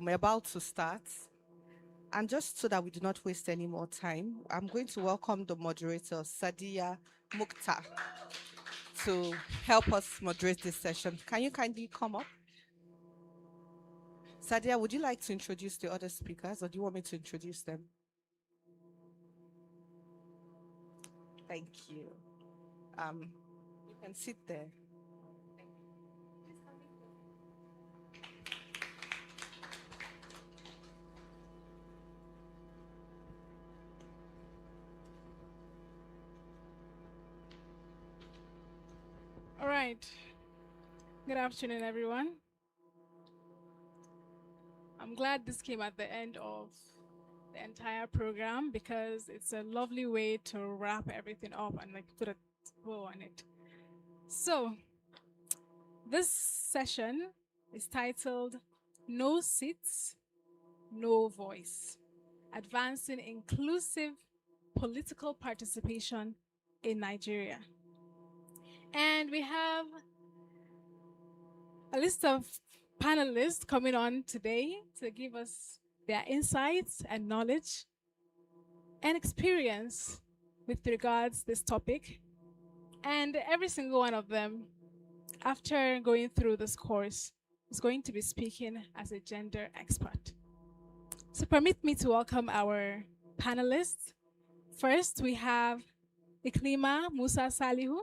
we're about to start. And just so that we do not waste any more time, I'm going to welcome the moderator, Sadiya Mukhtar, to help us moderate this session. Can you kindly come up? Sadiya, would you like to introduce the other speakers, or do you want me to introduce them? Thank you. You can sit there. All right. Good afternoon, everyone. I'm glad this came at the end of the entire program because it's a lovely way to wrap everything up and like put a bow on it. So, this session is titled No Seats, No Voice, Advancing Inclusive Political Participation in Nigeria. And we have a list of panelists coming on today to give us their insights and knowledge and experience with regards to this topic. And every single one of them, after going through this course, is going to be speaking as a gender expert. So permit me to welcome our panelists. First, we have Iklima Musa Salihu.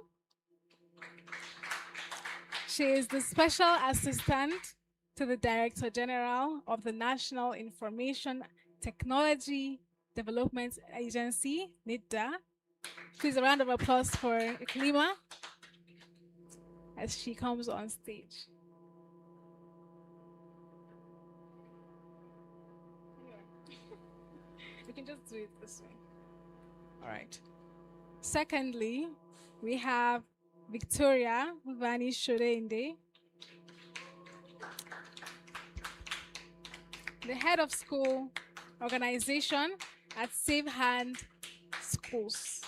She is the Special Assistant to the Director General of the National Information Technology Development Agency, NITDA. Please a round of applause for Iklima as she comes on stage. We can just do it this way. All right. Secondly, we have Victoria Vanni-Sodeinde, the head of school organization at Safehands schools.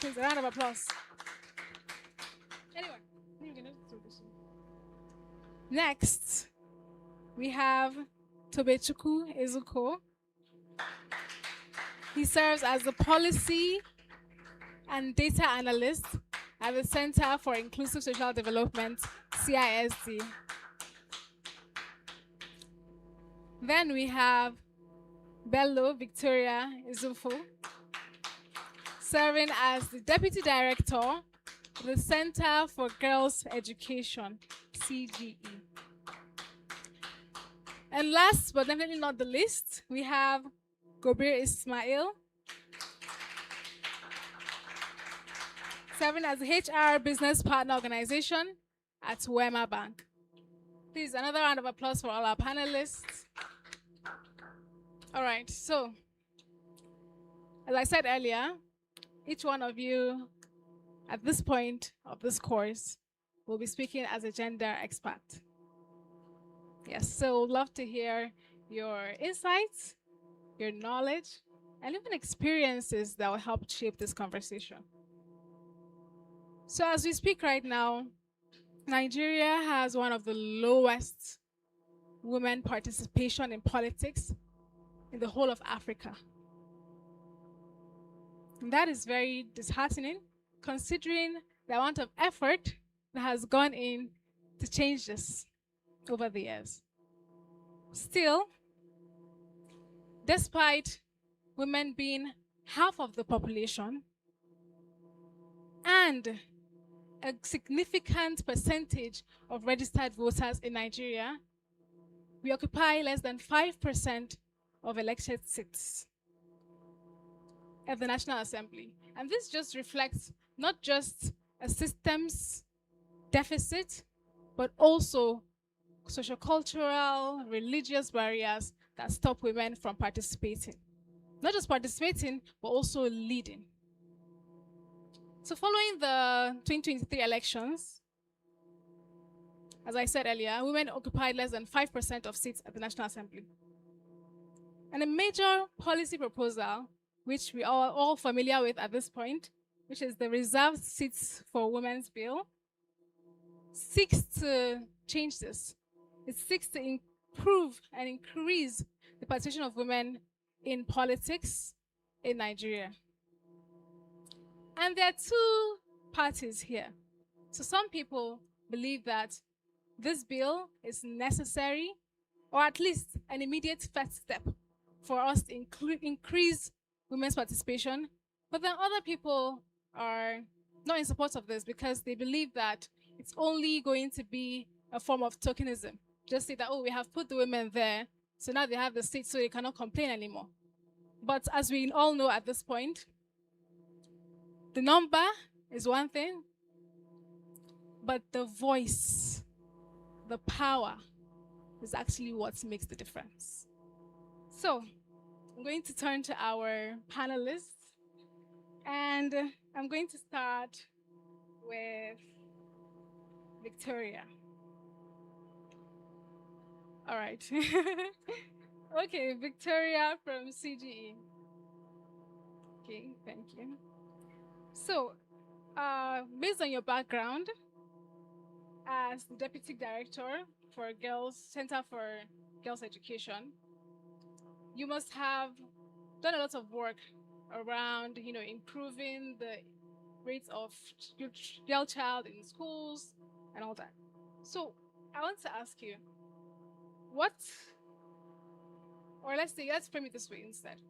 Please, a round of applause. Anyway, you can just do this one. Next, we have Tobechukwu Ezeuko. He serves as the policy and data analyst at the Center for Inclusive Social Development, CISD. Then we have Bello Victoria Oziofu, serving as the Deputy Director of the Center for Girls Education, CGE. And last but definitely not the least, we have Gobir Ismail, serving as the HR Business Partner Organization at Wema Bank. Please, another round of applause for all our panelists. All right, so as I said earlier, each one of you at this point of this course will be speaking as a gender expert. Yes, so we'd love to hear your insights, your knowledge, and even experiences that will help shape this conversation. So as we speak right now, Nigeria has one of the lowest women participation in politics in the whole of Africa. And that is very disheartening, considering the amount of effort that has gone in to change this over the years. Still, despite women being half of the population and a significant percentage of registered voters in Nigeria, we occupy less than 5% of elected seats at the National Assembly. And this just reflects not just a systems deficit, but also sociocultural, religious barriers that stop women from participating. Not just participating, but also leading. So following the 2023 elections, as I said earlier, women occupied less than 5% of seats at the National Assembly. And a major policy proposal, which we are all familiar with at this point, which is the Reserved Seats for Women's Bill, seeks to change this. It seeks to improve and increase the participation of women in politics in Nigeria. And there are two parties here. So some people believe that this bill is necessary, or at least an immediate first step for us to increase women's participation. But then other people are not in support of this because they believe that it's only going to be a form of tokenism. Just say that, oh, we have put the women there, so now they have the seat, so they cannot complain anymore. But as we all know at this point, the number is one thing, but the voice, the power, is actually what makes the difference. So I'm going to turn to our panelists, and I'm going to start with Victoria. All right. Okay, Victoria from CGE. Okay, thank you. So, based on your background as the Deputy Director for Center for Girls Education, you must have done a lot of work around, improving the rates of girl child in schools and all that. So I want to ask you, let's frame it this way instead.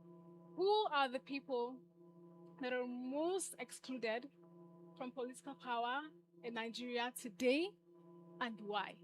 Who are the people that are most excluded from political power in Nigeria today, and why?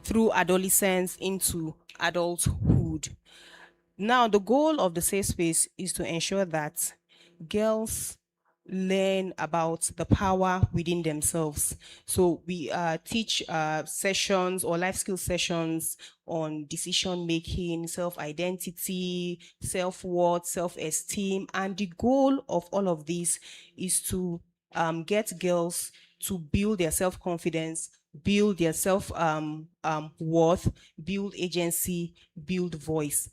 through adolescence into adulthood. Now, the goal of the safe space is to ensure that girls learn about the power within themselves. So we teach sessions or life skill sessions on decision making, self-identity, self-worth, self-esteem. And the goal of all of this is to get girls to build their self-confidence, build their self-worth, build agency, build voice.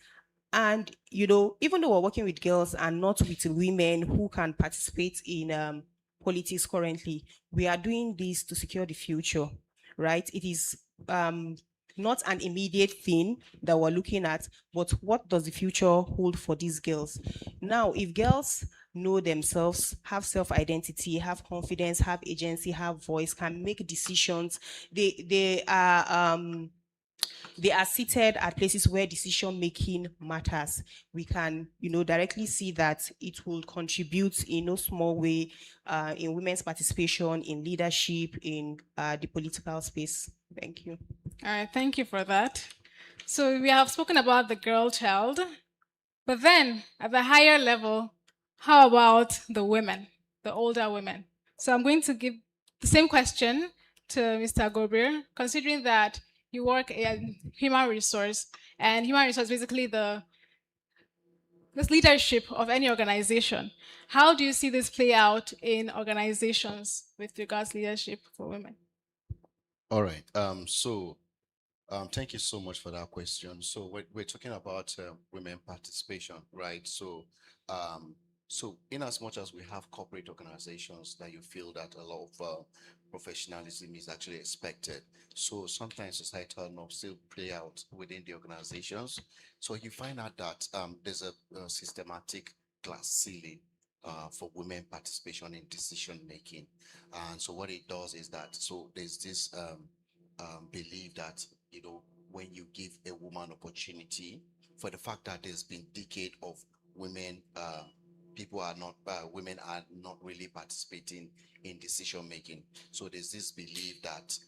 And, even though we're working with girls and not with women who can participate in politics currently, we are doing this to secure the future, right? It is not an immediate thing that we're looking at, but what does the future hold for these girls? Now, if girls know themselves, have self-identity, have confidence, have agency, have voice, can make decisions, they are seated at places where decision making matters. We can, directly see that it will contribute in no small way in women's participation in leadership in the political space. Thank you. All right, thank you for that. So we have spoken about the girl child, but then at the higher level, how about the women, the older women? So I'm going to give the same question to Mr. Gobir, considering that you work in human resource, and human resource basically this leadership of any organization. How do you see this play out in organizations with regards to leadership for women? All right. Thank you so much for that question. So we're talking about women participation, right? So in as much as we have corporate organizations that you feel that a lot of professionalism is actually expected. So sometimes societal norms still play out within the organizations. So you find out that there's a systematic glass ceiling for women participation in decision making. And so what it does is that, so there's this belief that, when you give a woman opportunity, for the fact that there's been decade of women, women are not really participating in decision making. So there's this belief that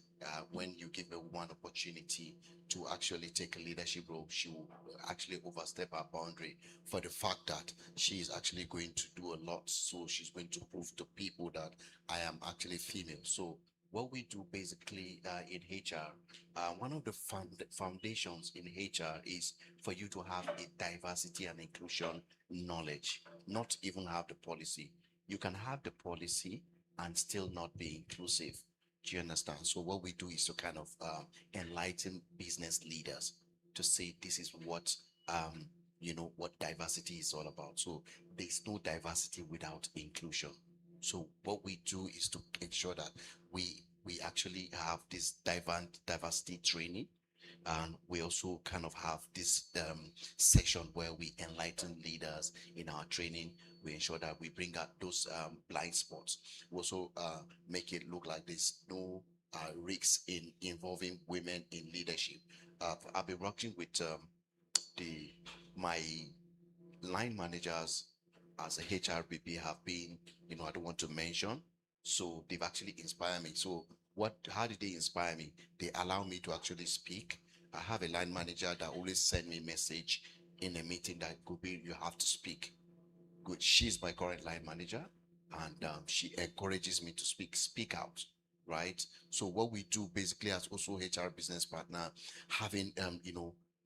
when you give a woman opportunity to actually take a leadership role, she will actually overstep her boundary for the fact that she is actually going to do a lot. So she's going to prove to people that I am actually female. So what we do basically in HR, one of the foundations in HR is for you to have a diversity and inclusion knowledge, not even have the policy. You can have the policy and still not be inclusive. Do you understand? So what we do is to kind of enlighten business leaders to say this is what what diversity is all about. So there's no diversity without inclusion. So what we do is to ensure that we actually have this diversity training, and we also kind of have this session where we enlighten leaders in our training. We ensure that we bring out those blind spots. We also make it look like there's no risks in involving women in leadership. I've been working with my line managers as a HRBP have been, I don't want to mention. So they've actually inspired me. So how did they inspire me? They allow me to actually speak. I have a line manager that always send me a message in a meeting that Gobir, you have to speak. Good. She's my current line manager, and she encourages me to speak out. Right. So what we do basically as also HR business partner, having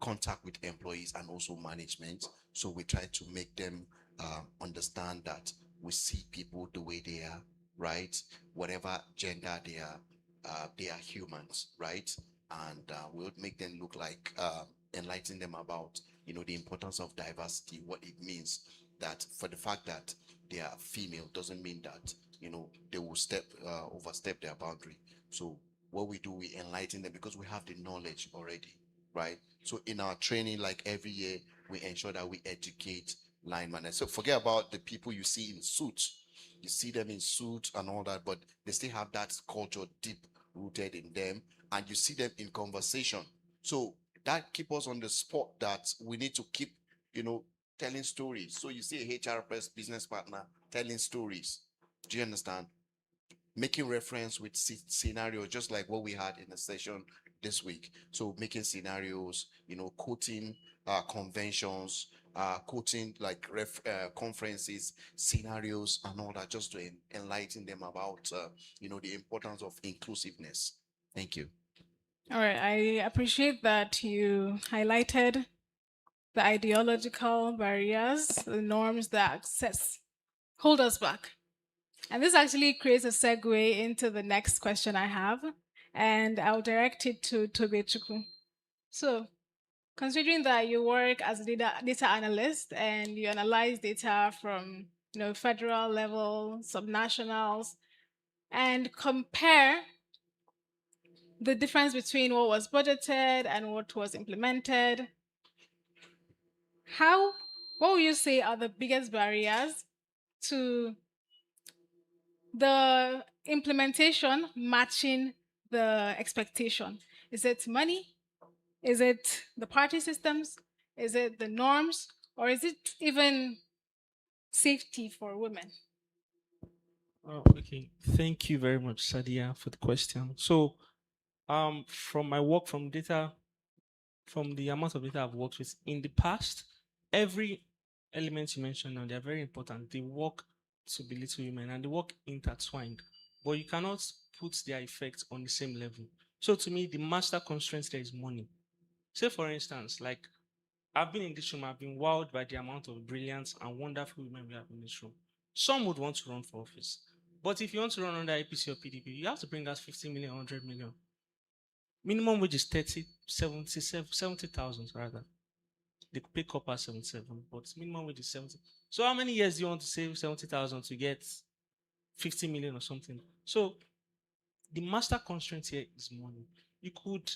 contact with employees and also management. So we try to make them understand that we see people the way they are, right? Whatever gender they are humans, right? And we'll make them look like enlighten them about the importance of diversity, what it means, that for the fact that they are female doesn't mean that they will overstep their boundary. So what we do, we enlighten them because we have the knowledge already, right? So in our training, like every year, we ensure that we educate line managers. So forget about the people you see in suits. You see them in suits and all that, but they still have that culture deep rooted in them, and you see them in conversation. So that keeps us on the spot that we need to keep, telling stories. So you see a HR business partner telling stories. Do you understand? Making reference with scenarios, just like what we had in the session this week. So making scenarios, quoting conventions, quoting like conferences, scenarios, and all that, just to enlighten them about the importance of inclusiveness. Thank you. All right, I appreciate that you highlighted the ideological barriers, the norms that hold us back. And this actually creates a segue into the next question I have, and I'll direct it to Tobechukwu. So, considering that you work as a data analyst and you analyze data from federal level, subnationals, and compare the difference between what was budgeted and what was implemented. What would you say are the biggest barriers to the implementation matching the expectation? Is it money? Is it the party systems? Is it the norms? Or is it even safety for women? Oh, okay. Thank you very much, Sadiya, for the question. So, from my work from data, from the amount of data I've worked with in the past, every element you mentioned now, they're very important. They work to belittle women and they work intertwined, but you cannot put their effects on the same level. So to me, the master constraint there is money. Say for instance, like I've been in this room, I've been wowed by the amount of brilliant and wonderful women we have in this room. Some would want to run for office. But if you want to run under APC or PDP, you have to bring us 50 million, 100 million. Minimum wage is 30, 70,000 rather. The pay cup are 77, but minimum wage is 70. So how many years do you want to save 70,000 to get 50 million or something? So the master constraint here is money. You could,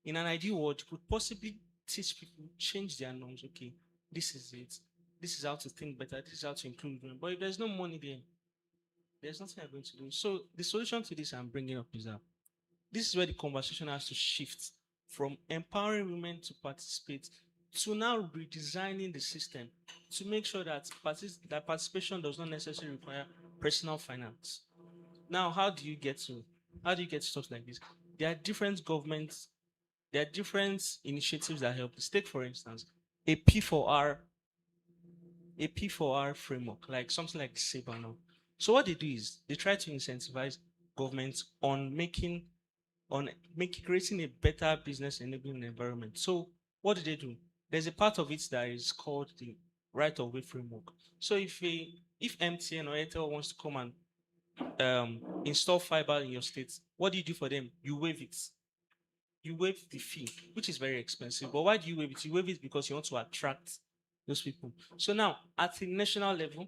in an ideal world, you could possibly teach people, change their norms. Okay, this is it. This is how to think better. This is how to include women. But if there's no money there, there's nothing I'm going to do. So the solution to this I'm bringing up is that this is where the conversation has to shift from empowering women to participate to now redesigning the system to make sure that participation does not necessarily require personal finance. Now, how do you get to stuff like this? There are different governments, there are different initiatives that help. Let's take, for instance, a P4R framework, like something like Saber now. So what they do is they try to incentivize governments on creating a better business enabling environment. So what do? There's a part of it that is called the right of way framework. So if MTN or Airtel wants to come and install fiber in your state, what do you do for them? You waive it. You waive the fee, which is very expensive. But why do you waive it? You waive it because you want to attract those people. So now, at the national level,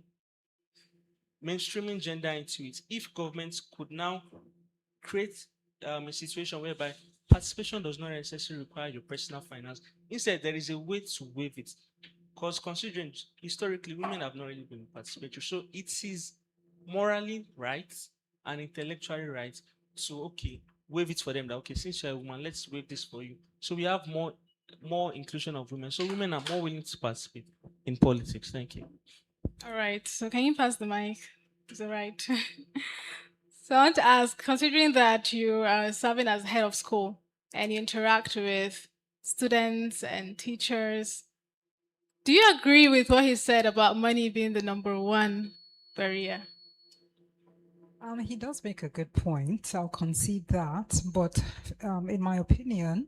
mainstreaming gender into it, if governments could now create a situation whereby participation does not necessarily require your personal finance. Instead, there is a way to waive it. Because considering historically, women have not really been participatory. So it is morally right and intellectually right to, waive it for them. That, since you're a woman, let's waive this for you. So we have more inclusion of women. So women are more willing to participate in politics. Thank you. All right. So can you pass the mic? Is that right? So I want to ask, considering that you are serving as head of school and you interact with students and teachers, do you agree with what he said about money being the number one barrier? He does make a good point. I'll concede that. But in my opinion,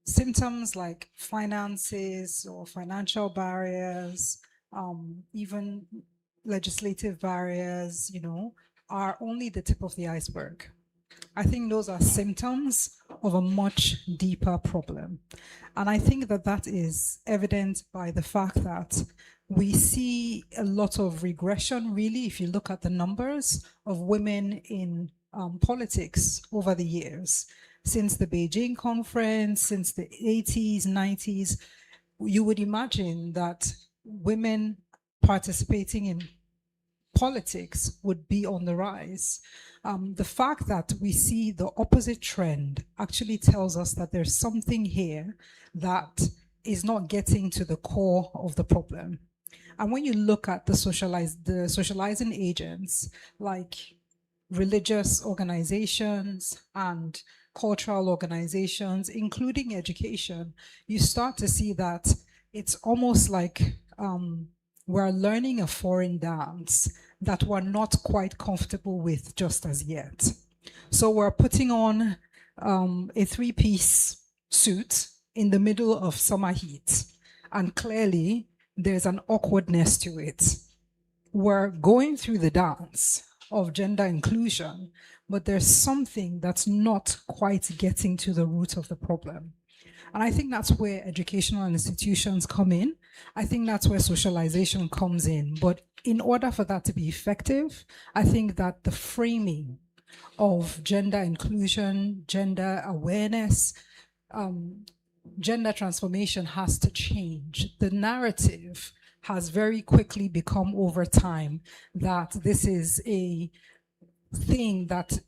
symptoms like finances or financial barriers, even legislative barriers, are only the tip of the iceberg. I think those are symptoms of a much deeper problem. And I think that is evident by the fact that we see a lot of regression, really, if you look at the numbers of women in politics over the years. Since the Beijing conference, since the 80s, 90s, you would imagine that women participating in politics would be on the rise. The fact that we see the opposite trend actually tells us that there's something here that is not getting to the core of the problem. And when you look at the socializing agents, like religious organizations and cultural organizations, including education, you start to see that it's almost like we're learning a foreign dance that we're not quite comfortable with just as yet. So we're putting on a three-piece suit in the middle of summer heat, and clearly there's an awkwardness to it. We're going through the dance of gender inclusion, but there's something that's not quite getting to the root of the problem. And I think that's where educational institutions come in. I think that's where socialization comes in. But in order for that to be effective, I think that the framing of gender inclusion, gender awareness, gender transformation has to change. The narrative has very quickly become over time that this is a thing that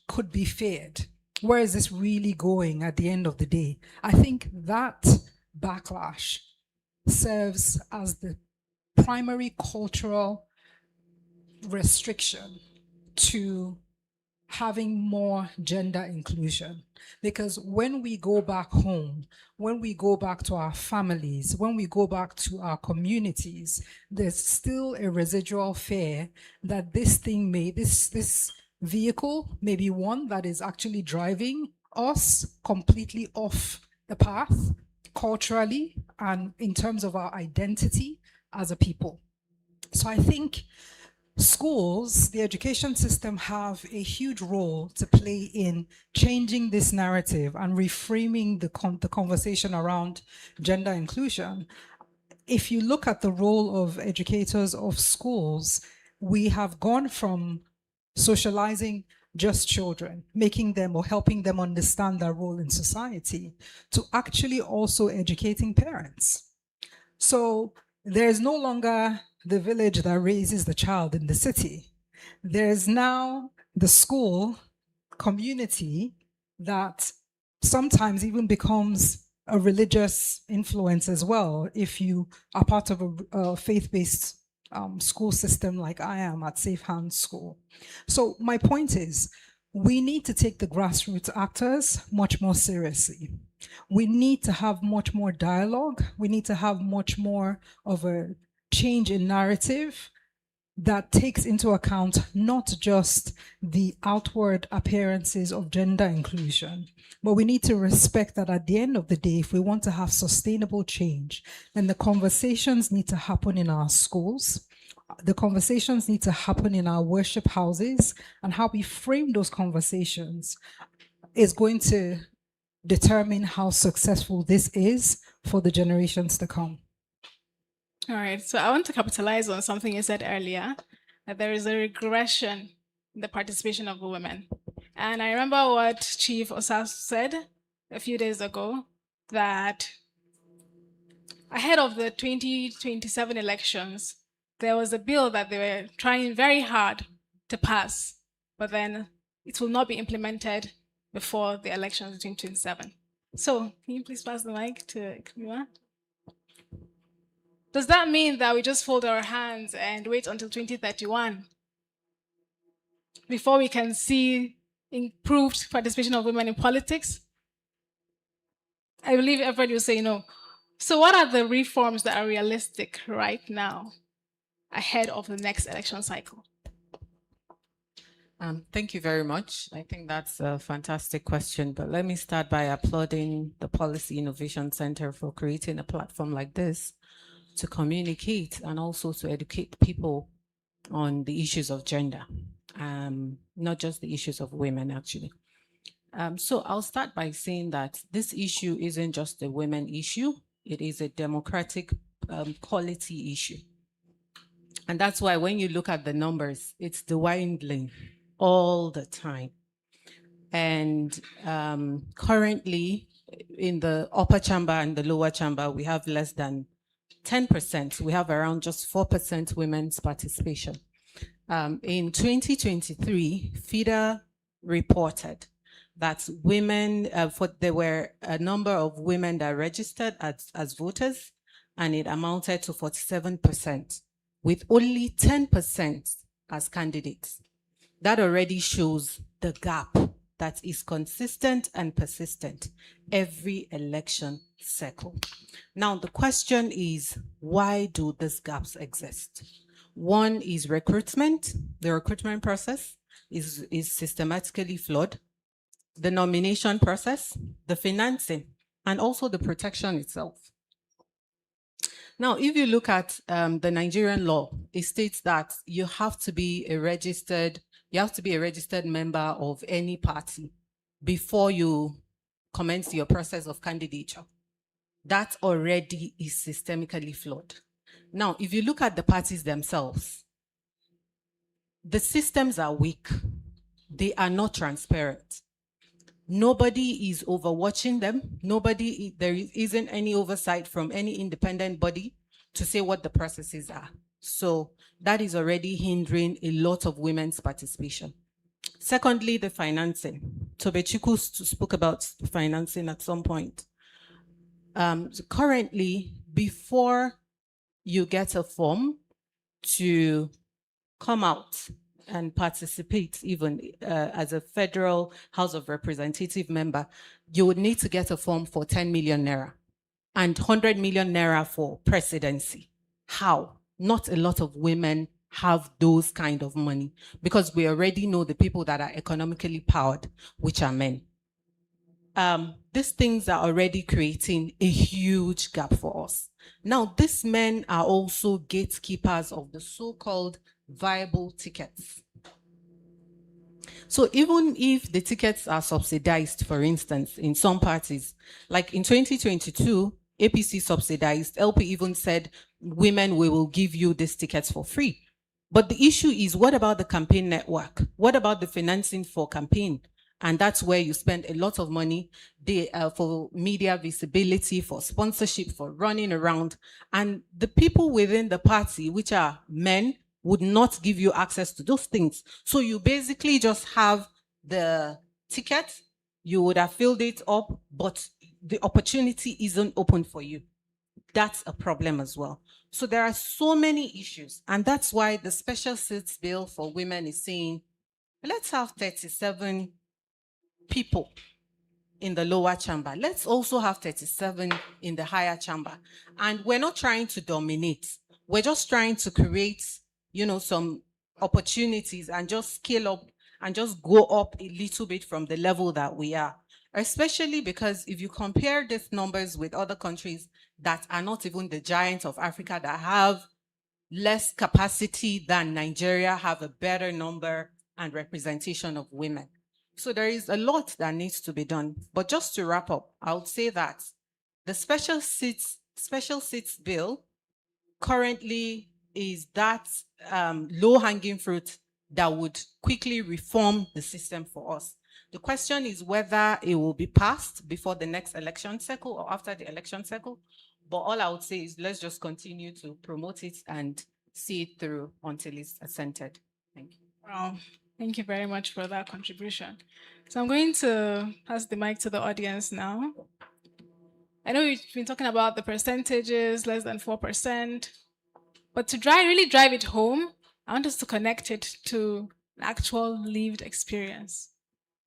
could be feared. Where is this really going at the end of the day? I think that backlash serves as the primary cultural restriction to having more gender inclusion. Because when we go back home, when we go back to our families, when we go back to our communities, there's still a residual fear that this thing this vehicle may be one that is actually driving us completely off the path culturally and in terms of our identity as a people. So I think schools, the education system, have a huge role to play in changing this narrative and reframing the conversation around gender inclusion. If you look at the role of educators of schools, we have gone from socializing just children, making them or helping them understand their role in society, to actually also educating parents. So there's no longer the village that raises the child in the city. There's now the school community that sometimes even becomes a religious influence as well, if you are part of a faith-based school system like I am at Safehands School. So my point is, we need to take the grassroots actors much more seriously. We need to have much more dialogue. We need to have much more of a change in narrative that takes into account not just the outward appearances of gender inclusion, but we need to respect that at the end of the day, if we want to have sustainable change, then the conversations need to happen in our schools. The conversations need to happen in our worship houses, and how we frame those conversations is going to determine how successful this is for the generations to come. All right, so I want to capitalize on something you said earlier, that there is a regression in the participation of women. And I remember what Chief Oziofu said a few days ago, that ahead of the 2027 elections, there was a bill that they were trying very hard to pass, but then it will not be implemented before the elections in 2027. So, can you please pass the mic to Iklima? Does that mean that we just fold our hands and wait until 2031 before we can see improved participation of women in politics? I believe everybody will say no. So what are the reforms that are realistic right now ahead of the next election cycle? Thank you very much. I think that's a fantastic question, but let me start by applauding the Policy Innovation Center for creating a platform like this to communicate and also to educate people on the issues of gender, not just the issues of women, actually. So I'll start by saying that this issue isn't just a women issue, it is a democratic quality issue. And that's why when you look at the numbers, it's dwindling all the time. And currently, in the upper chamber and the lower chamber, we have less than 10%. We have around just 4% women's participation. In 2023, FIDA reported that women, there were a number of women that registered as voters, and it amounted to 47%, with only 10% as candidates. That already shows the gap that is consistent and persistent every election cycle. Now, the question is, why do these gaps exist? One is recruitment. The recruitment process is systematically flawed. The nomination process, the financing, and also the protection itself. Now, if you look at the Nigerian law, it states that you have to be a registered member of any party before you commence your process of candidature. That already is systemically flawed. Now, if you look at the parties themselves, the systems are weak. they are not transparent. Nobody is overwatching them. There isn't any oversight from any independent body to say what the processes are. So that is already hindering a lot of women's participation. Secondly, the financing. Tobechukwu spoke about financing at some point. So currently, before you get a form to come out and participate even as a federal House of Representative member, you would need to get a form for 10 million naira and 100 million naira for presidency. How? Not a lot of women have those kind of money because we already know the people that are economically powered, which are men. These things are already creating a huge gap for us. Now, these men are also gatekeepers of the so-called viable tickets. So even if the tickets are subsidized, for instance, in some parties, like in 2022, APC subsidized, LP even said, women, we will give you these tickets for free. But the issue is, what about the campaign network? What about the financing for campaign? And that's where you spend a lot of money for media visibility, for sponsorship, for running around. And the people within the party, which are men, would not give you access to those things. So you basically just have the ticket, you would have filled it up, but the opportunity isn't open for you. That's a problem as well. So there are so many issues. And that's why the special seats bill for women is saying, let's have 37 people in the lower chamber. Let's also have 37 in the higher chamber. And we're not trying to dominate. We're just trying to create, some opportunities and just scale up and just go up a little bit from the level that we are. Especially because if you compare these numbers with other countries that are not even the giants of Africa, that have less capacity than Nigeria, have a better number and representation of women. So there is a lot that needs to be done. But just to wrap up, I would say that the special seats bill currently is that low-hanging fruit that would quickly reform the system for us. The question is whether it will be passed before the next election cycle or after the election cycle. But all I would say is let's just continue to promote it and see it through until it's assented. Thank you. Wow. Thank you very much for that contribution. So I'm going to pass the mic to the audience now. I know we've been talking about the percentages, less than 4%, but to really drive it home, I want us to connect it to an actual lived experience.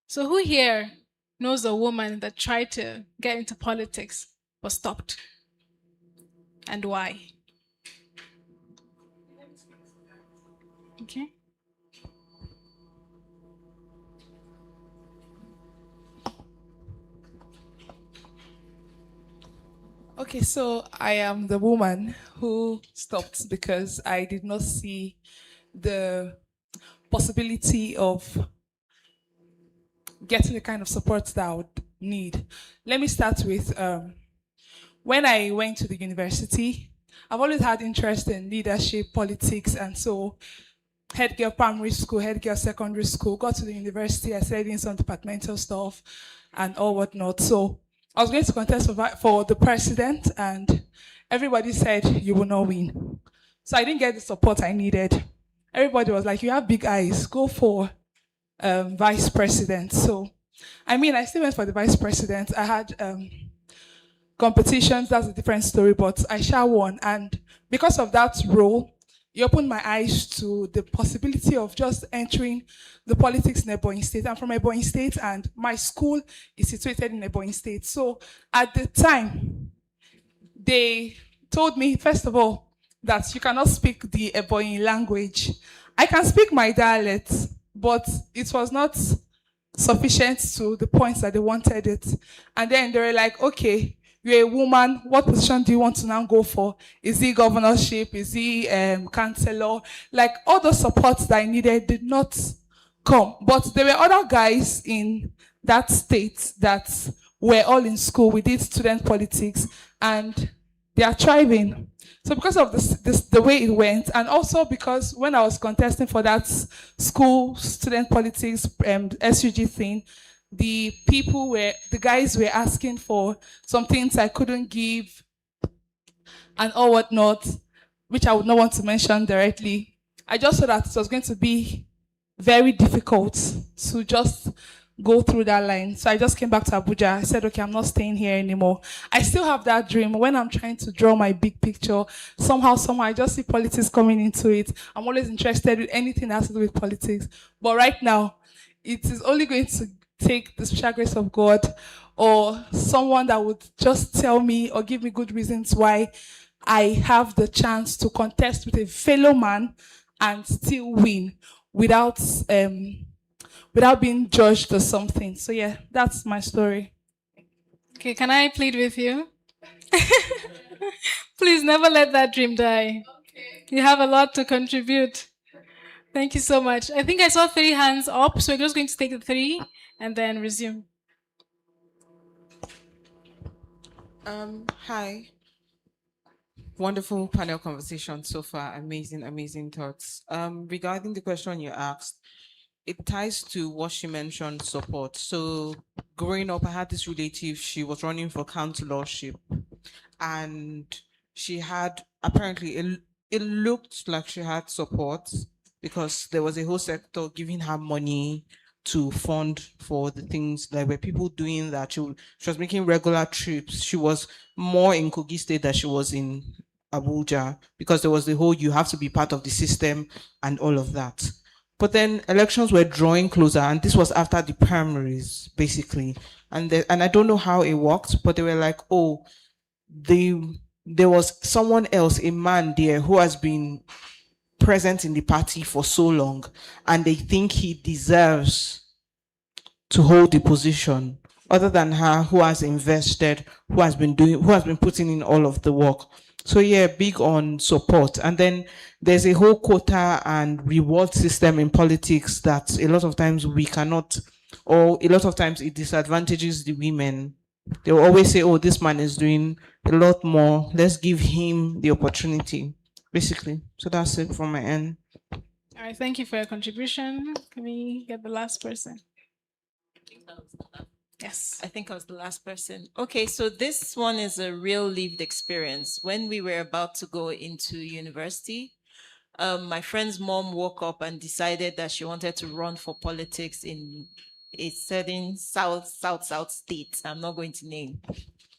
So who here knows a woman that tried to get into politics but stopped? And why? Okay. Okay, so I am the woman who stopped because I did not see the possibility of getting the kind of support that I would need. Let me start with when I went to the university, I've always had interest in leadership, politics, and so head girl primary school, head girl secondary school, got to the university, I started in some departmental stuff and all whatnot. So I was going to contest for the president, and everybody said, you will not win. So I didn't get the support I needed. Everybody was like, you have big eyes, go for vice president. So, I still went for the vice president. I had competitions, that's a different story, but I shall won. And because of that role, it opened my eyes to the possibility of just entering the politics in Ebonyi State. I'm from Ebonyi State, and my school is situated in Ebonyi State. So at the time, they told me, first of all, that you cannot speak the Ebonyi language. I can speak my dialect, but it was not sufficient to the points that they wanted it. And then they were like, okay, you're a woman, what position do you want to now go for? Is it governorship? Is it councillor? Like, all those supports that I needed did not come. But there were other guys in that state that were all in school. We did student politics, and they are thriving. So because of the way it went, and also because when I was contesting for that school student politics SUG thing, the guys were asking for some things I couldn't give and all whatnot, which I would not want to mention directly. I just saw that it was going to be very difficult to just go through that line. So I just came back to Abuja. I said, okay, I'm not staying here anymore. I still have that dream. When I'm trying to draw my big picture, somehow, I just see politics coming into it. I'm always interested in anything that has to do with politics. But right now, it is only going to take the special grace of God or someone that would just tell me or give me good reasons why I have the chance to contest with a fellow man and still win without without being judged or something. So yeah, that's my story. Okay, can I plead with you? Please never let that dream die. You have a lot to contribute. Thank you so much. I think I saw 3 hands up, so we're just going to take the 3 and then resume. Hi. Wonderful panel conversation so far. Amazing thoughts. Regarding the question you asked, it ties to what she mentioned, support. So growing up, I had this relative, she was running for councillorship, and she had apparently it looked like she had support because there was a whole sector giving her money to fund for the things. Like were people doing that. She was making regular trips. She was more in Kogi State than she was in Abuja because there was the whole you have to be part of the system and all of that. But then elections were drawing closer, and this was after the primaries, basically. And I don't know how it worked, but they were like, oh, there was someone else, a man there, who has been present in the party for so long, and they think he deserves to hold the position, other than her, who has invested, who has been putting in all of the work. So yeah, big on support. And then there's a whole quota and reward system in politics that a lot of times we cannot, or a lot of times it disadvantages the women. They will always say, oh, this man is doing a lot more, let's give him the opportunity, basically. So that's it from my end. All right, thank you for your contribution. Can we get the last person? Yes. I think I was the last person. Okay, so this one is a real lived experience. When we were about to go into university, my friend's mom woke up and decided that she wanted to run for politics in a certain south state. I'm not going to name.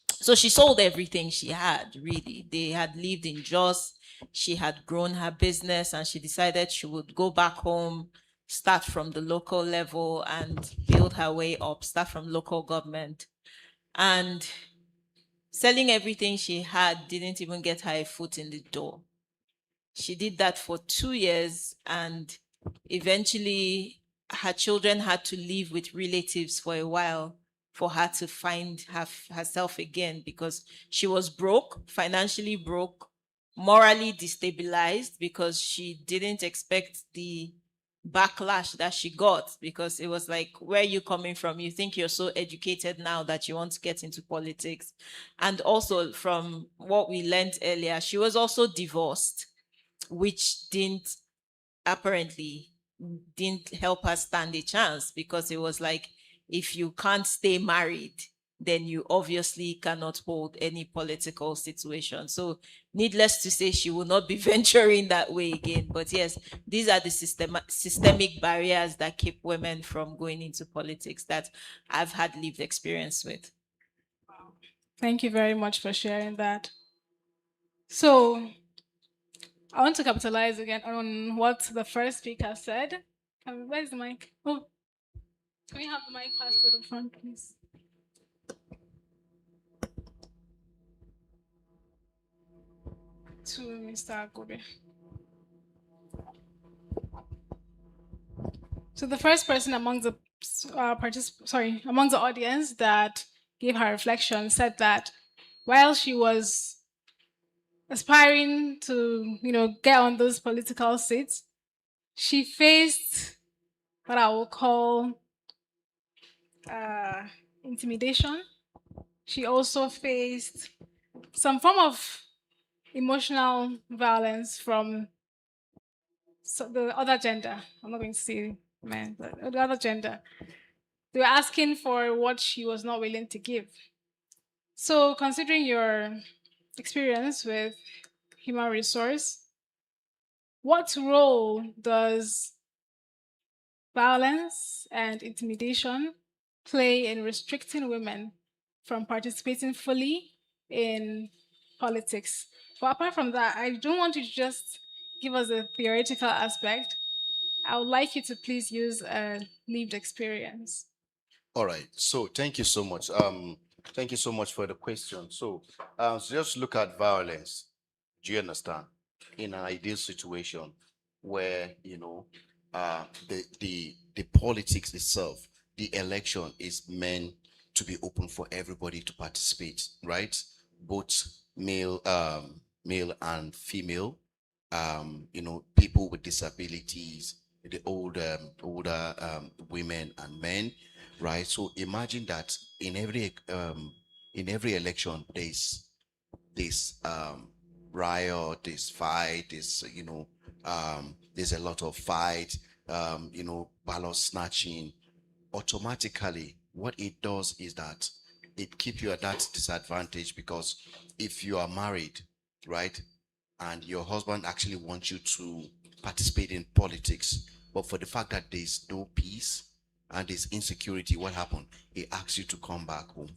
So she sold everything she had, really. They had lived in Jos. She had grown her business, and she decided she would go back home, start from the local level and build her way up, start from local government. And selling everything she had didn't even get her a foot in the door. She did that for 2 years, and eventually her children had to live with relatives for a while for her to find herself again, because she was broke, financially broke, morally destabilized, because she didn't expect the backlash that she got, because it was like, where are you coming from? You think you're so educated now that you want to get into politics. And also, from what we learned earlier, she was also divorced, which apparently didn't help her stand a chance, because it was like, if you can't stay married, then you obviously cannot hold any political situation. So needless to say, she will not be venturing that way again. But yes, these are the systemic barriers that keep women from going into politics that I've had lived experience with. Thank you very much for sharing that. So I want to capitalize again on what the first speaker said. Where's the mic? Oh, can we have the mic passed to the front, please? To Mr. Gobir. So the first person among the among the audience that gave her reflection said that while she was aspiring to, get on those political seats, she faced what I will call intimidation. She also faced some form of emotional violence from the other gender. I'm not going to say men, but the other gender. They were asking for what she was not willing to give. So, considering your experience with human resource, what role does violence and intimidation play in restricting women from participating fully in politics? But apart from that, I don't want you to just give us a theoretical aspect. I would like you to please use a lived experience. All right. So thank you so much. Thank you so much for the question. So, so just look at violence. Do you understand? In an ideal situation where the politics itself, the election is meant to be open for everybody to participate, right? Both male and female, people with disabilities, the older women and men, right? So imagine that in every election there's this riot, this fight, there's a lot of fight, ballot snatching. Automatically, what it does is that it keeps you at that disadvantage, because if you are married, right, and your husband actually wants you to participate in politics, but for the fact that there's no peace and there's insecurity, what happened? He asks you to come back home.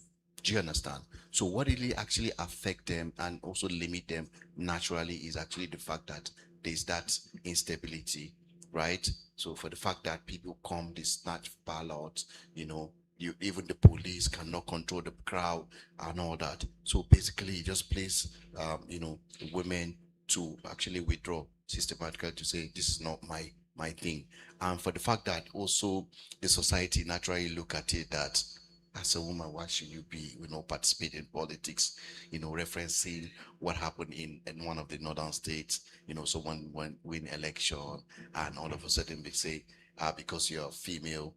Do you understand? So what really actually affect them and also limit them naturally is actually the fact that there's that instability, right? So for the fact that people come, they snatch ballots, even the police cannot control the crowd and all that. So basically, it just place, women to actually withdraw systematically to say this is not my thing. And for the fact that also the society naturally look at it that as a woman, why should you be, participate in politics? Referencing what happened in one of the northern states. So when win election, and all of a sudden they say, because you're female,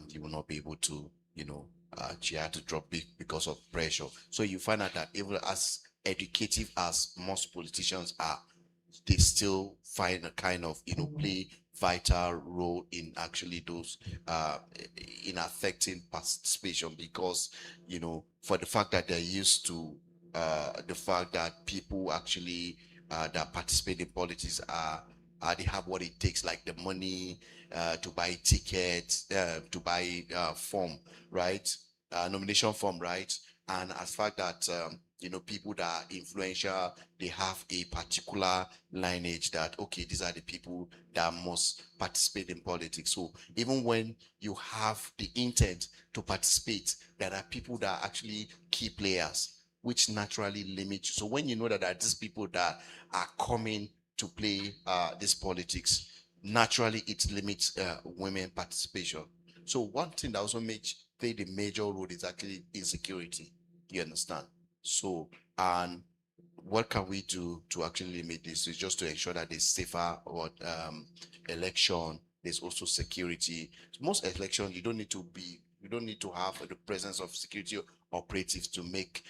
you will not be able to, she had to drop it because of pressure. So you find out that even as educative as most politicians are, they still find a kind of, play vital role in actually those in affecting participation, because for the fact that they're used to the fact that people actually that participate in politics they have what it takes, like the money to buy tickets, to buy form, right, nomination form, right, and as fact that people that are influential, they have a particular lineage that, okay, these are the people that must participate in politics. So even when you have the intent to participate, there are people that are actually key players, which naturally limit you. So when you know that there are these people that are coming to play this politics, naturally it limits women participation. So one thing that also makes play the major role is actually insecurity. You understand? So, and what can we do to actually limit this? Is just to ensure that there's safer election. There's also security. Most elections, you don't need to have the presence of security operatives to make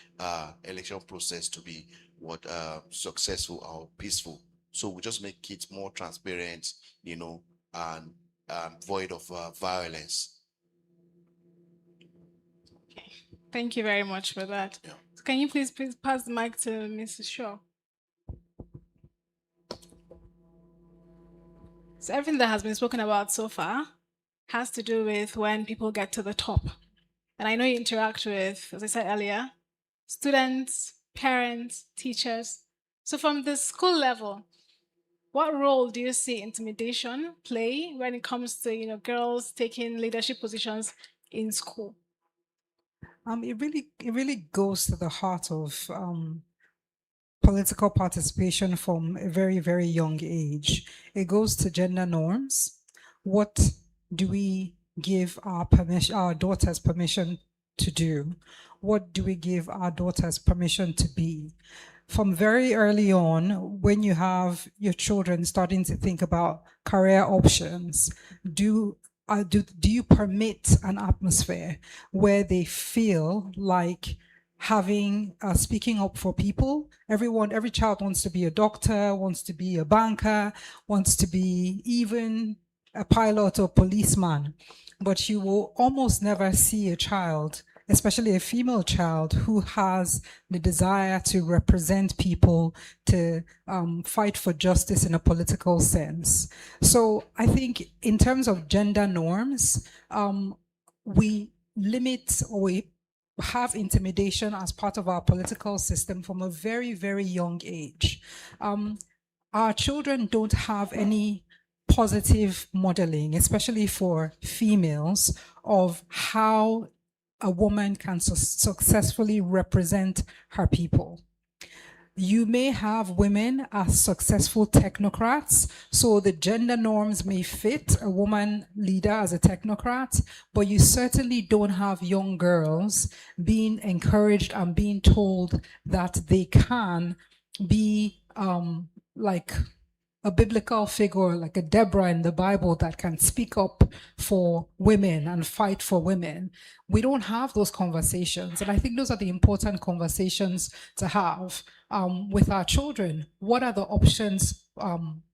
election process to be successful or peaceful. So we just make it more transparent, and void of violence. Thank you very much for that. Yeah. So can you please pass the mic to Mrs. Shaw? So everything that has been spoken about so far has to do with when people get to the top. And I know you interact with, as I said earlier, students, parents, teachers. So from the school level, what role do you see intimidation play when it comes to, girls taking leadership positions in school? It really goes to the heart of political participation from a very, very young age. It goes to gender norms. What do we give our daughters permission to do? What do we give our daughters permission to be? From very early on, when you have your children starting to think about career options, do you permit an atmosphere where they feel like speaking up for people. Every child wants to be a doctor, wants to be a banker, wants to be even a pilot or policeman. But you will almost never see a child, especially a female child, who has the desire to represent people, to fight for justice in a political sense. So I think in terms of gender norms, we limit, or we have intimidation as part of our political system from a very, very young age. Our children don't have any positive modeling, especially for females, of how a woman can successfully represent her people. You may have women as successful technocrats, so the gender norms may fit a woman leader as a technocrat, but you certainly don't have young girls being encouraged and being told that they can be like a biblical figure, like a Deborah in the Bible, that can speak up for women and fight for women. We don't have those conversations. And I think those are the important conversations to have with our children. What are the options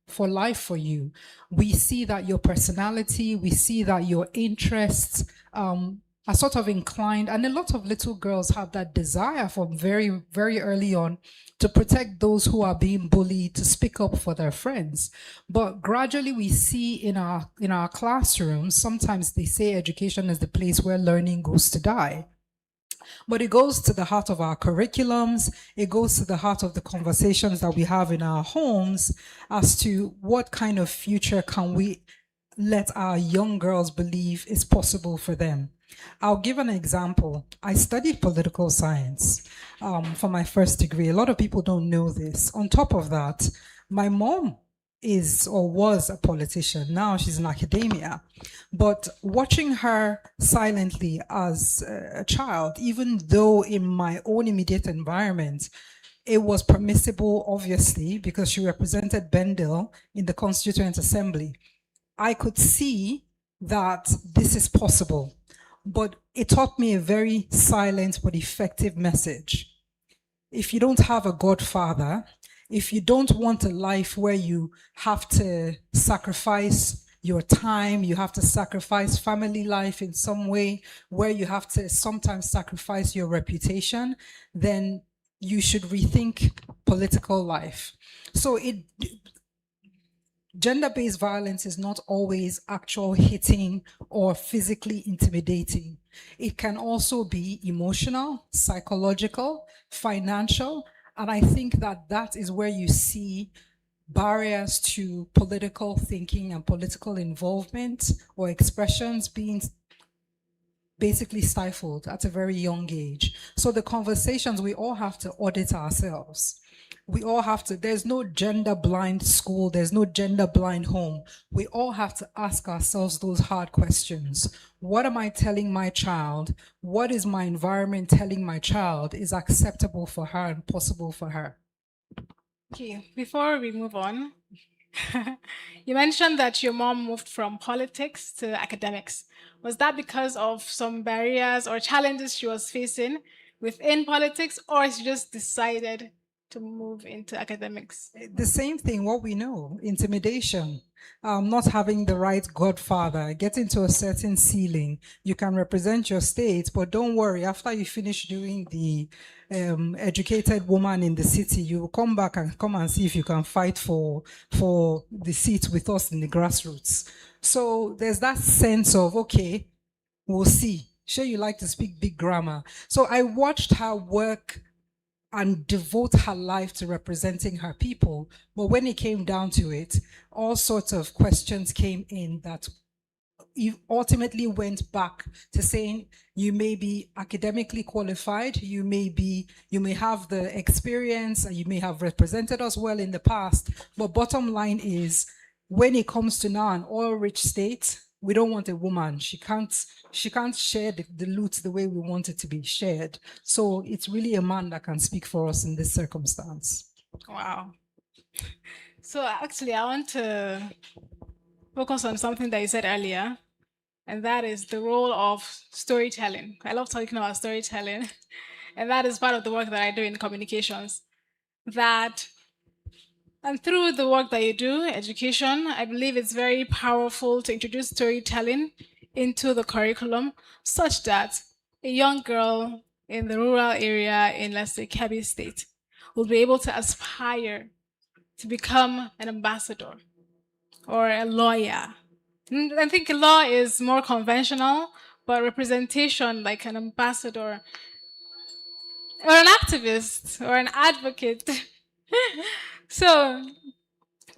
for life for you? We see that your personality, we see that your interests are sort of inclined, and a lot of little girls have that desire from very, very early on to protect those who are being bullied, to speak up for their friends. But gradually we see in our classrooms, sometimes they say education is the place where learning goes to die. But it goes to the heart of our curriculums, it goes to the heart of the conversations that we have in our homes as to what kind of future can we let our young girls believe is possible for them. I'll give an example. I studied political science for my first degree. A lot of people don't know this. On top of that, my mom is or was a politician. Now she's in academia. But watching her silently as a child, even though in my own immediate environment, it was permissible, obviously, because she represented Bendel in the Constituent Assembly, I could see that this is possible. But it taught me a very silent but effective message. If you don't have a godfather, if you don't want a life where you have to sacrifice your time, you have to sacrifice family life in some way, where you have to sometimes sacrifice your reputation, then you should rethink political life. So gender-based violence is not always actual hitting or physically intimidating. It can also be emotional, psychological, financial, and I think that that is where you see barriers to political thinking and political involvement or expressions being basically stifled at a very young age. So the conversations, we all have to audit ourselves. We all have to, there's no gender blind school, there's no gender blind home. We all have to ask ourselves those hard questions. What am I telling my child? What is my environment telling my child is acceptable for her and possible for her? Okay, before we move on, you mentioned that your mom moved from politics to academics. Was that because of some barriers or challenges she was facing within politics, or she just decided to move into academics? The same thing, what we know, intimidation, not having the right godfather, getting to a certain ceiling. You can represent your state, but don't worry, after you finish doing the educated woman in the city, you will come back and come and see if you can fight for the seat with us in the grassroots. So there's that sense of, okay, we'll see. Sure, you like to speak big grammar. So I watched her work and devote her life to representing her people. But when it came down to it, all sorts of questions came in that ultimately went back to saying you may be academically qualified, you may have the experience, and you may have represented us well in the past, but bottom line is, when it comes to now an oil-rich state, we don't want a woman. She can't share the loot the way we want it to be shared. So it's really a man that can speak for us in this circumstance. Wow. So actually, I want to focus on something that you said earlier, and that is the role of storytelling. I love talking about storytelling. and that is part of the work that I do in communications. And through the work that you do, education, I believe it's very powerful to introduce storytelling into the curriculum such that a young girl in the rural area in, let's say, Kebbi State will be able to aspire to become an ambassador or a lawyer. I think law is more conventional, but representation like an ambassador or an activist or an advocate. So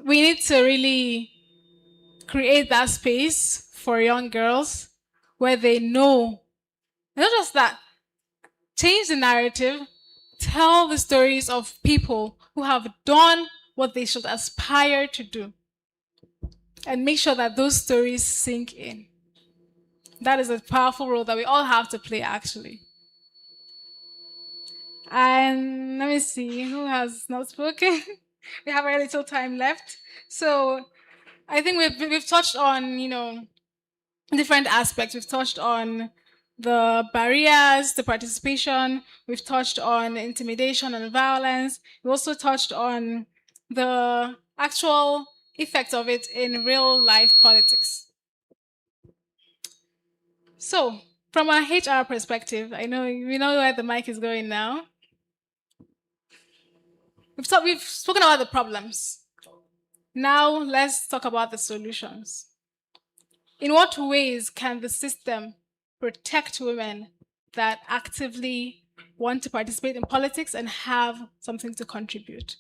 we need to really create that space for young girls where they know, not just that, change the narrative, tell the stories of people who have done what they should aspire to do, and make sure that those stories sink in. That is a powerful role that we all have to play, actually. And let me see who has not spoken. We have very little time left. So I think we've touched on, different aspects. We've touched on the barriers to participation. We've touched on intimidation and violence. We've also touched on the actual effects of it in real life politics. So, from a HR perspective, we know where the mic is going now. We've spoken about the problems. Now, let's talk about the solutions. In what ways can the system protect women that actively want to participate in politics and have something to contribute?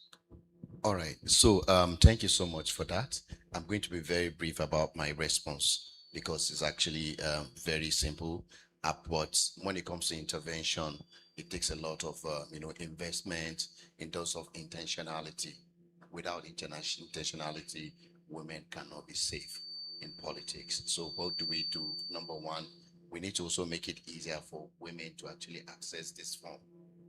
All right. So thank you so much for that. I'm going to be very brief about my response because it's actually very simple. But when it comes to intervention, it takes a lot of investment in terms of intentionality. Without intentionality, women cannot be safe in politics. So what do we do? Number one, we need to also make it easier for women to actually access this form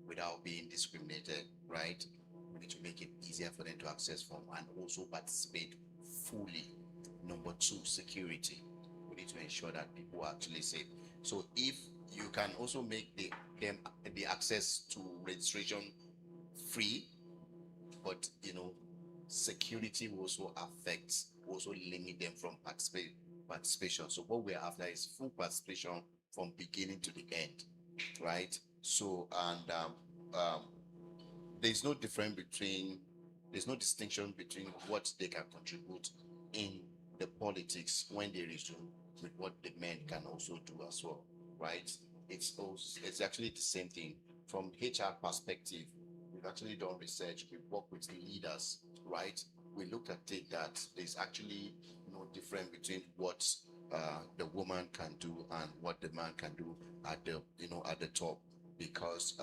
without being discriminated, right? We need to make it easier for them to access form and also participate fully. Number two, security. We need to ensure that people are actually safe. So if you can also make the access to registration free, but security will also limit them from participation. So what we're after is full participation from beginning to the end, right? So there's no distinction between what they can contribute in the politics when they resume with what the men can also do as well, right? It's actually the same thing from HR perspective. We've actually done research. We've worked with leaders, right? We looked at it that there's actually no difference between what the woman can do and what the man can do at the top, because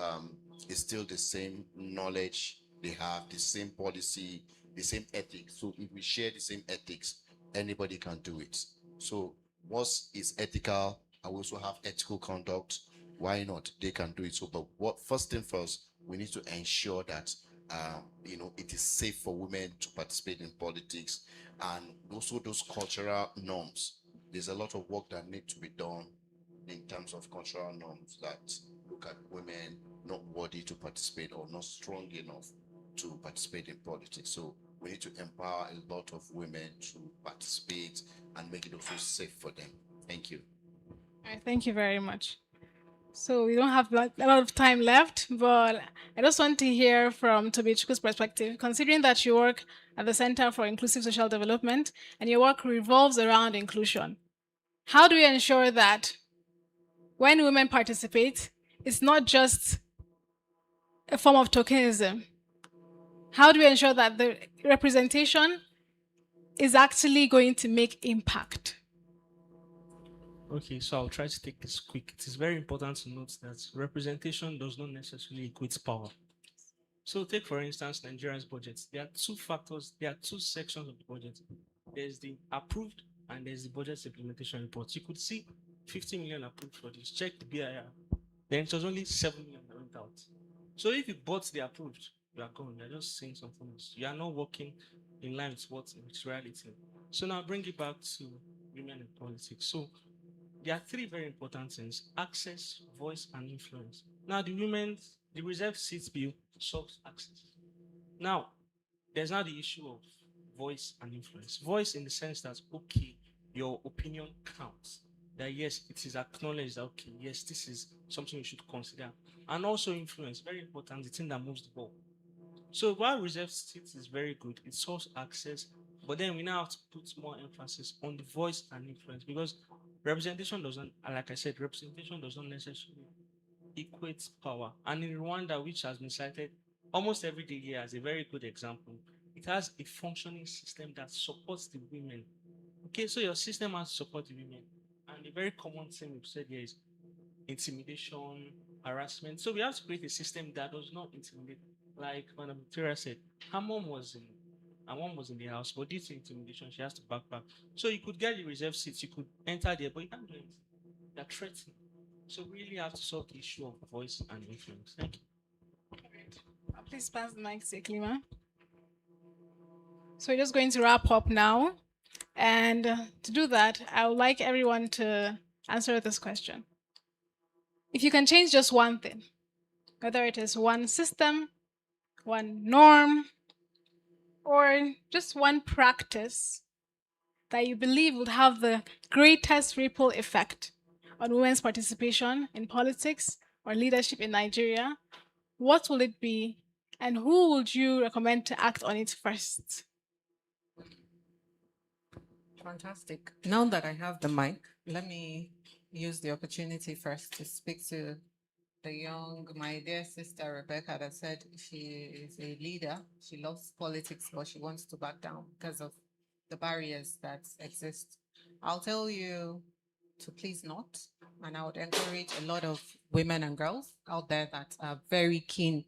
it's still the same knowledge they have, the same policy, the same ethics. So if we share the same ethics, anybody can do it. So what is ethical? I also have ethical conduct. Why not? They can do it. So, but first thing first, we need to ensure that it is safe for women to participate in politics, and also those cultural norms. There's a lot of work that needs to be done in terms of cultural norms that look at women not worthy to participate or not strong enough to participate in politics. So we need to empower a lot of women to participate and make it also safe for them. Thank you. All right, thank you very much. So we don't have a lot of time left, but I just want to hear from Tobechukwu's perspective, considering that you work at the Center for Inclusive Social Development and your work revolves around inclusion. How do we ensure that when women participate, it's not just a form of tokenism? How do we ensure that the representation is actually going to make impact? Okay, so I'll try to take this quick. It is very important to note that representation does not necessarily equate power. So take, for instance, Nigeria's budget. There are two factors, there are two sections of the budget. There's the approved and there's the budget implementation report. You could see 50 million approved for this. Check the BIR. Then it was only 7 million that went out. So if you bought the approved, you are gone. You're just saying something else. You are not working in line with what's reality. So now bring it back to women in politics. So there are three very important things: access, voice, and influence. Now, the reserved seats bill solves access. Now, there's now the issue of voice and influence. Voice in the sense that, okay, your opinion counts. That yes, it is acknowledged that, okay, yes, this is something you should consider. And also influence, very important, the thing that moves the ball. So while reserved seats is very good, it solves access, but then we now have to put more emphasis on the voice and influence, because representation doesn't, like I said, representation does not necessarily equate power. And in Rwanda, which has been cited almost every day here as a very good example, it has a functioning system that supports the women. Okay, so your system has to support the women. And the very common thing we've said here is intimidation, harassment. So we have to create a system that does not intimidate. Like Madam Victoria said, her mom was in the house, but due to intimidation, she has to backpack. So you could get the reserved seats, you could enter there, but you can't do anything. They're threatening. So we really have to solve the issue of voice and influence. Thank you. Please pass the mic to Iklima. So we're just going to wrap up now. And to do that, I would like everyone to answer this question. If you can change just one thing, whether it is one system, one norm, or just one practice that you believe would have the greatest ripple effect on women's participation in politics or leadership in Nigeria, what will it be, and who would you recommend to act on it first? Fantastic. Now that I have the mic, let me use the opportunity first to speak to my dear sister Rebecca, that said she is a leader. She loves politics, but she wants to back down because of the barriers that exist. I'll tell you to please not. And I would encourage a lot of women and girls out there that are very keen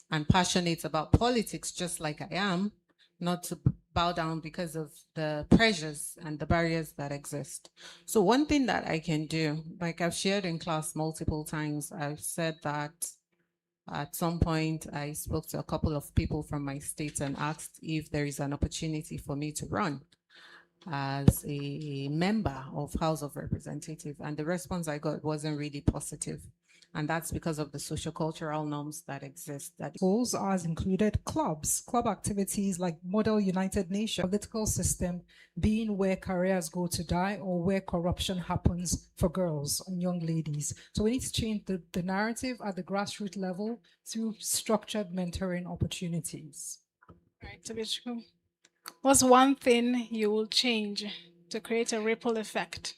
and passionate about politics, just like I am, not to bow down because of the pressures and the barriers that exist. So one thing that I can do, like I've shared in class multiple times, I've said that at some point I spoke to a couple of people from my state and asked if there is an opportunity for me to run as a member of House of Representatives. And the response I got wasn't really positive. And that's because of the sociocultural norms that exist. Goals as included club activities like Model United Nations, political system being where careers go to die or where corruption happens for girls and young ladies. So we need to change the narrative at the grassroots level through structured mentoring opportunities. All right, Tobechukwu, what's one thing you will change to create a ripple effect?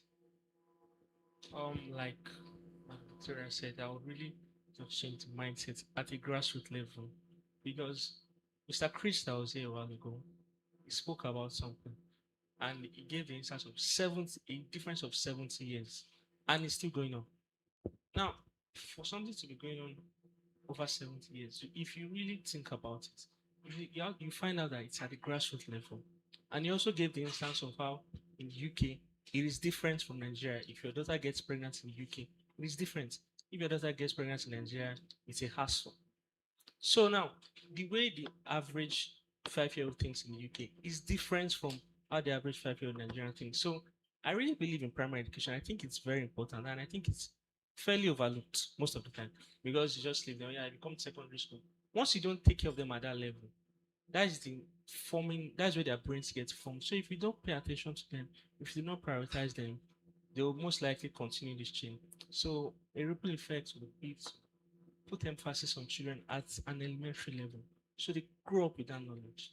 Like Victoria said, I would really change the mindset at a grassroots level, because Mr. Chris that was here a while ago, he spoke about something, and he gave the instance of a difference of 70 years, and it's still going on. Now, for something to be going on over 70 years, if you really think about it, you find out that it's at the grassroots level. And he also gave the instance of how in the UK it is different from Nigeria. If your daughter gets pregnant in the UK, it is different. If your daughter gets pregnant in Nigeria, it's a hassle. So now, the way the average 5-year-old thinks in the UK is different from how the average 5-year-old Nigerian thinks. So I really believe in primary education. I think it's very important, and I think it's fairly overlooked most of the time, because you just leave them. Yeah, you come to secondary school. Once you don't take care of them at that level, that's where their brains get formed. So if you don't pay attention to them, if you do not prioritize them, they will most likely continue this chain. So a ripple effect would be to put emphasis on children at an elementary level, so they grow up with that knowledge.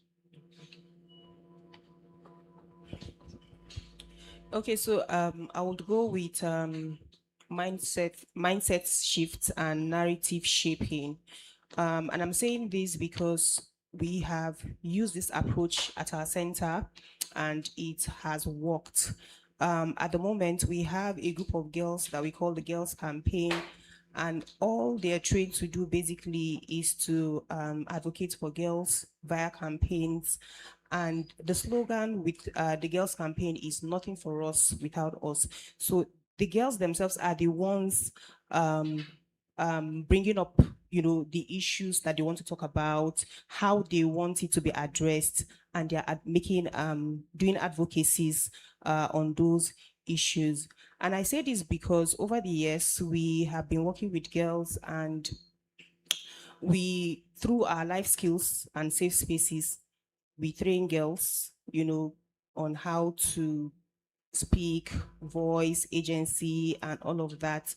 Okay, so I would go with mindset shifts and narrative shaping. And I'm saying this because we have used this approach at our center and it has worked. At the moment, we have a group of girls that we call the Girls Campaign, and all they're trained to do basically is to advocate for girls via campaigns. And the slogan with the Girls Campaign is nothing for us without us. So the girls themselves are the ones bringing up, the issues that they want to talk about, how they want it to be addressed, and they're making doing advocacies on those issues. And I say this because over the years, we have been working with girls, and we, through our life skills and safe spaces, we train girls, on how to speak, voice, agency, and all of that.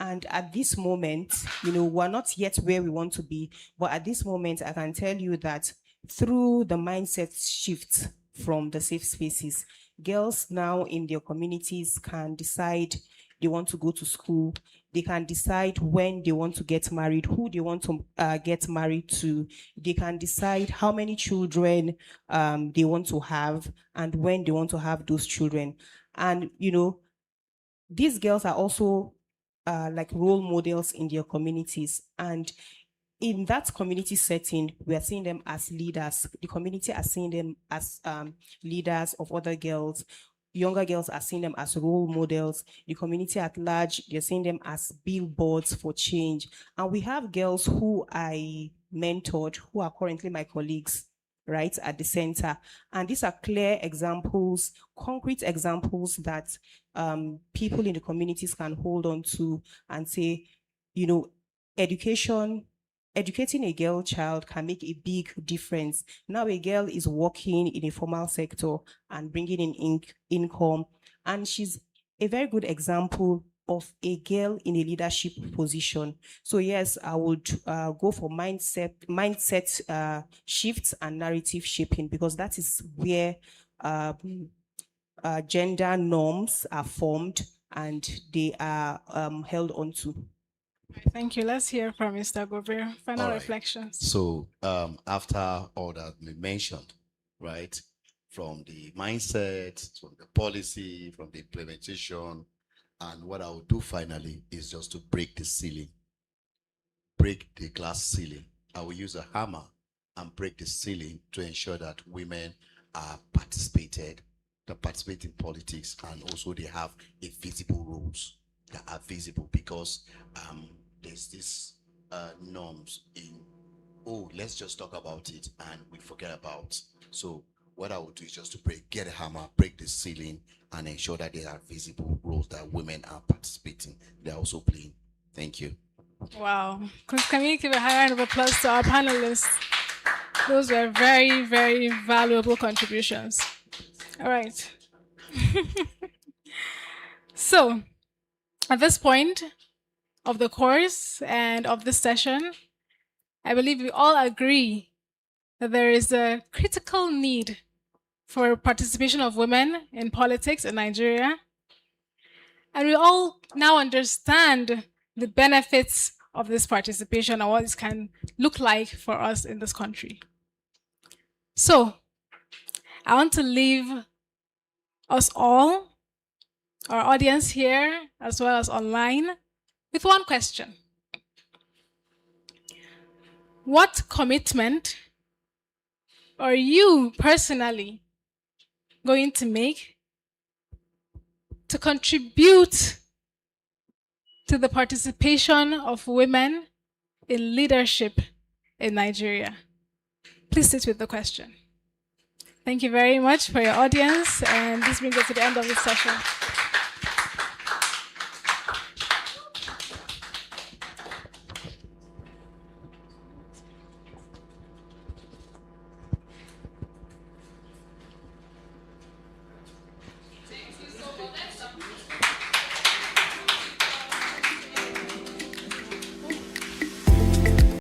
And at this moment, we're not yet where we want to be, but at this moment, I can tell you that through the mindset shift from the safe spaces, girls now in their communities can decide they want to go to school. They can decide when they want to get married, who they want to get married to. They can decide how many children they want to have and when they want to have those children. And, these girls are also like role models in their communities. And in that community setting, we are seeing them as leaders. The community are seeing them as leaders of other girls. Younger girls are seeing them as role models. The community at large, they're seeing them as billboards for change. And we have girls who I mentored, who are currently my colleagues, right, at the center. And these are clear examples, concrete examples that people in the communities can hold on to and say, educating a girl child can make a big difference. Now a girl is working in a formal sector and bringing in income, and she's a very good example of a girl in a leadership position. So yes, I would go for mindset shifts and narrative shaping, because that is where gender norms are formed and they are held onto. Thank you. Let's hear from Mr. Gobir. Final reflections. So after all that we mentioned, right, from the mindset, from the policy, from the implementation, and what I will do finally is just to break the ceiling, break the glass ceiling. I will use a hammer and break the ceiling to ensure that women are participate in politics, and also they have a visible roles that are visible, because there's this norms in, oh, let's just talk about it and we forget about. So what I would do is just to get a hammer, break the ceiling, and ensure that there are visible roles that women are participating, they're also playing. Thank you. Wow. Can we give a high round of applause to our panelists? Those were very, very valuable contributions. All right. So, at this point of the course and of this session, I believe we all agree that there is a critical need for participation of women in politics in Nigeria. And we all now understand the benefits of this participation and what this can look like for us in this country. So, I want to leave us all, our audience here, as well as online, with one question. What commitment are you personally going to make to contribute to the participation of women in leadership in Nigeria? Please sit with the question. Thank you very much for your audience, and this brings us to the end of this session.